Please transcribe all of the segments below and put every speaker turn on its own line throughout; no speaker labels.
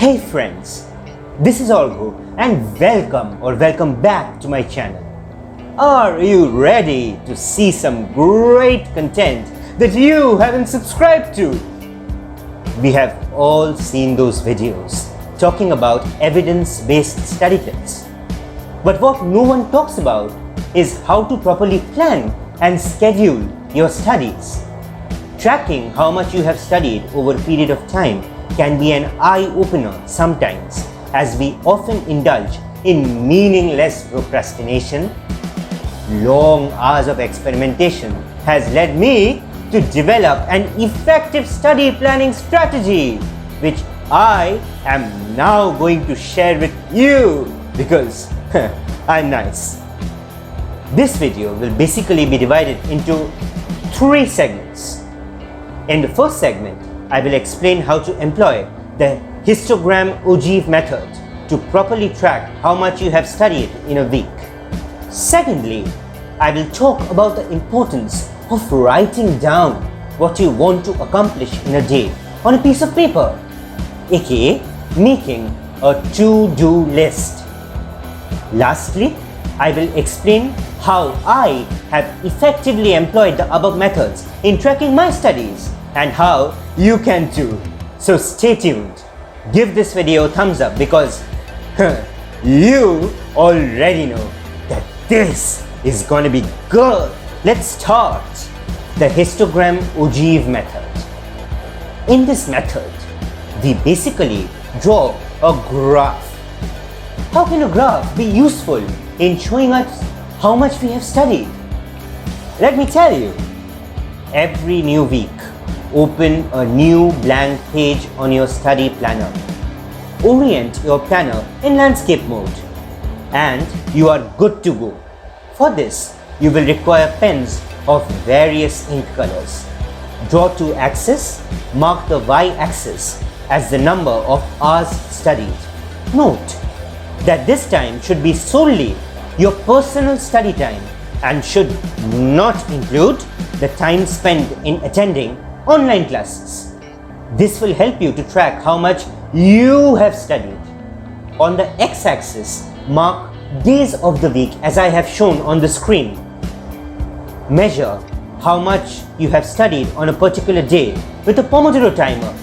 Hey friends, this is Olgo and welcome back to my channel. Are you ready to see some great content that you haven't subscribed to? We have all seen those videos talking about evidence-based study tips. But what no one talks about is how to properly plan and schedule your studies. Tracking how much you have studied over a period of time can be an eye-opener sometimes, as we often indulge in meaningless procrastination. Long hours of experimentation has led me to develop an effective study planning strategy, which I am now going to share with you because I'm nice. This video will basically be divided into 3 segments. In the first segment, I will explain how to employ the histogram ogive method to properly track how much you have studied in a week. Secondly, I will talk about the importance of writing down what you want to accomplish in a day on a piece of paper, aka making a to-do list. Lastly, I will explain how I have effectively employed the above methods in tracking my studies and how you can too. So stay tuned. Give this video a thumbs up because you already know that this is going to be good. Let's start the histogram ogive method. In this method, we basically draw a graph. How can a graph be useful in showing us how much we have studied? Let me tell you. Every new week, open a new blank page on your study planner. Orient your planner in landscape mode and you are good to go. For this, you will require pens of various ink colors. Draw 2 axes, mark the y-axis as the number of hours studied. Note that this time should be solely your personal study time and should not include the time spent in attending online classes. This will help you to track how much you have studied. On the x-axis, mark days of the week as I have shown on the screen. Measure how much you have studied on a particular day with a Pomodoro timer.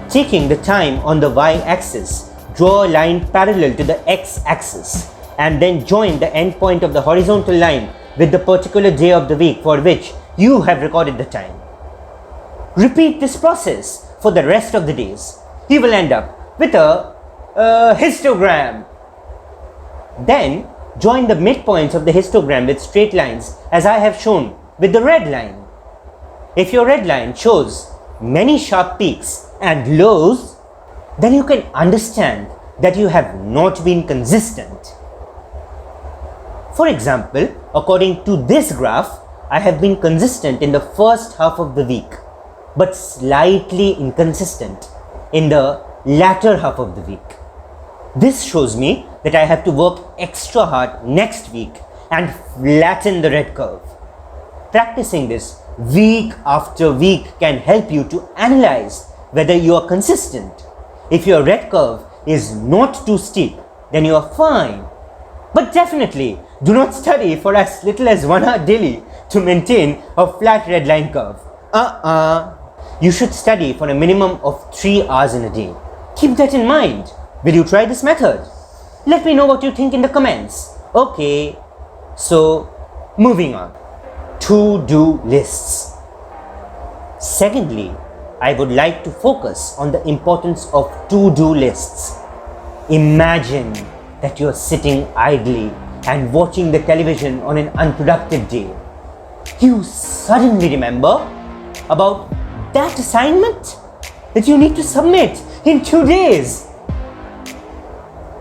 Taking the time on the y-axis, draw a line parallel to the x-axis and then join the end point of the horizontal line with the particular day of the week for which you have recorded the time. Repeat this process for the rest of the days. You will end up with a histogram. Then join the midpoints of the histogram with straight lines as I have shown with the red line. If your red line shows many sharp peaks and lows, then you can understand that you have not been consistent. For example, according to this graph, I have been consistent in the first half of the week, but slightly inconsistent in the latter half of the week. This shows me that I have to work extra hard next week and flatten the red curve. Practicing this week after week can help you to analyze whether you are consistent. If your red curve is not too steep, then you are fine. But definitely do not study for as little as 1 hour daily to maintain a flat red line curve. You should study for a minimum of 3 hours in a day. Keep that in mind. Will you try this method? Let me know what you think in the comments. Okay, so moving on. To-do lists. Secondly, I would like to focus on the importance of to-do lists. Imagine that you are sitting idly and watching the television on an unproductive day. You suddenly remember about that assignment that you need to submit in 2 days.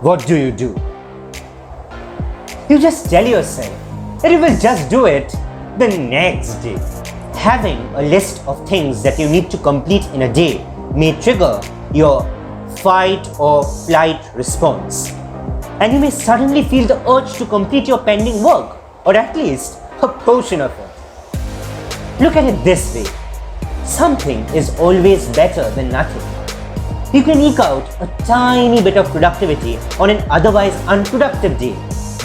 What do? You just tell yourself that you will just do it the next day. Having a list of things that you need to complete in a day may trigger your fight or flight response. And you may suddenly feel the urge to complete your pending work, or at least a portion of it. Look at it this way. Something is always better than nothing. You can eke out a tiny bit of productivity on an otherwise unproductive day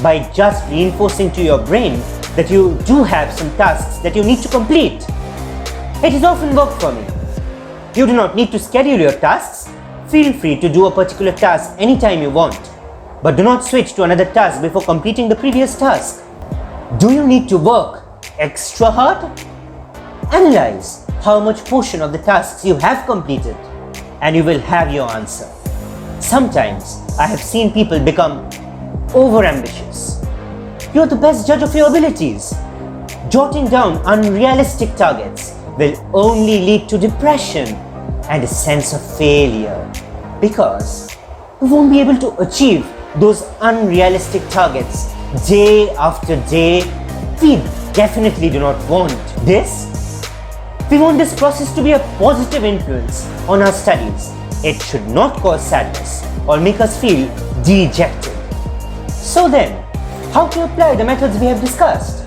by just reinforcing to your brain that you do have some tasks that you need to complete. It has often worked for me. You do not need to schedule your tasks. Feel free to do a particular task anytime you want, but do not switch to another task before completing the previous task. Do you need to work extra hard? Analyze how much portion of the tasks you have completed, and you will have your answer. Sometimes I have seen people become overambitious. You are the best judge of your abilities. Jotting down unrealistic targets will only lead to depression and a sense of failure, because you won't be able to achieve those unrealistic targets day after day. We definitely do not want this. We want this process to be a positive influence on our studies. It should not cause sadness or make us feel dejected. So then, how to apply the methods we have discussed?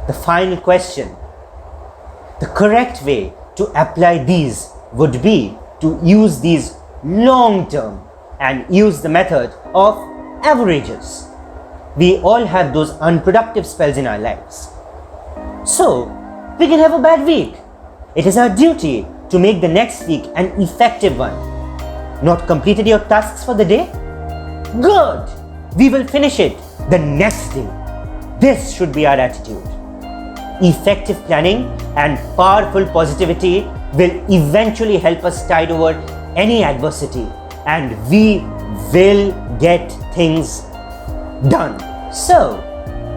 The final question. The correct way to apply these would be to use these long term and use the method of averages. We all have those unproductive spells in our lives. So, we can have a bad week. It is our duty to make the next week an effective one. Not completed your tasks for the day? Good! We will finish it the next day. This should be our attitude. Effective planning and powerful positivity will eventually help us tide over any adversity, and we will get things done. So,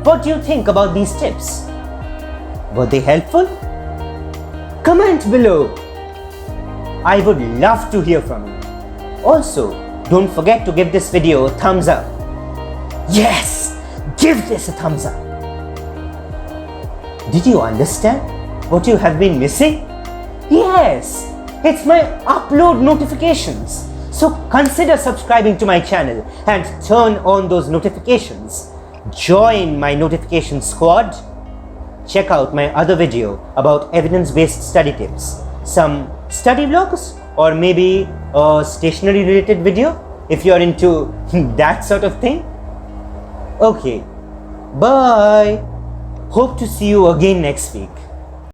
what do you think about these tips? Were they helpful? Comment below. I would love to hear from you. Also, don't forget to give this video a thumbs up. Yes! Give this a thumbs up. Did you understand what you have been missing? Yes! It's my upload notifications. So consider subscribing to my channel and turn on those notifications. Join my notification squad. Check out my other video about evidence-based study tips, some study vlogs, or maybe a stationery related video if you're into that sort of thing. Okay, bye. Hope to see you again next week.